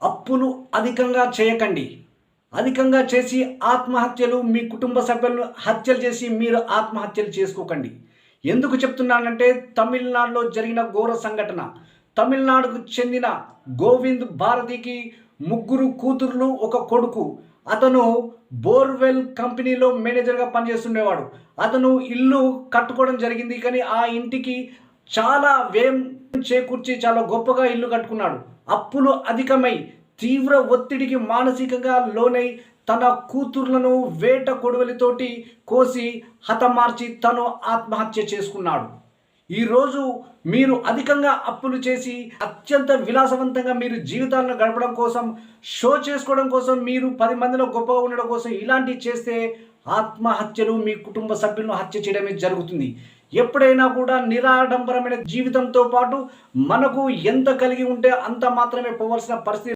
అప్పులు అధికంగా చేయకండి. అధికంగా చేసి ఆత్మహత్యలు, మీ కుటుంబ సభ్యులను హత్యలు చేసి మీరు ఆత్మహత్యలు చేసుకోకండి. ఎందుకు చెప్తున్నానంటే తమిళనాడులో జరిగిన ఘోర సంఘటన. తమిళనాడుకు చెందిన గోవింద్ భారతికి ముగ్గురు కూతుర్లు, ఒక కొడుకు. అతను బోర్వెల్ కంపెనీలో మేనేజర్గా పనిచేస్తుండేవాడు. అతను ఇల్లు కట్టుకోవడం జరిగింది, కానీ ఆ ఇంటికి చాలా వ్యయం చేకూర్చి చాలా గొప్పగా ఇల్లు కట్టుకున్నాడు. అప్పులు అధికమై తీవ్ర ఒత్తిడికి మానసికంగా లోనై తన కూతుర్లను వేట కొడవలితోటి కోసి హతమార్చి తను ఆత్మహత్య చేసుకున్నాడు. ఈరోజు మీరు అధికంగా అప్పులు చేసి అత్యంత విలాసవంతంగా మీరు జీవితాలను గడపడం కోసం, షో చేసుకోవడం కోసం, మీరు 10 మందిలో గొప్పగా ఉండడం కోసం ఇలాంటివి చేస్తే ఆత్మహత్యలు, మీ కుటుంబ సభ్యులను హత్య చేయడమే జరుగుతుంది. ఎప్పుడైనా కూడా నిరాడంబరమైన జీవితంతో పాటు మనకు ఎంత కలిగి ఉంటే అంత మాత్రమే పోవాల్సిన పరిస్థితి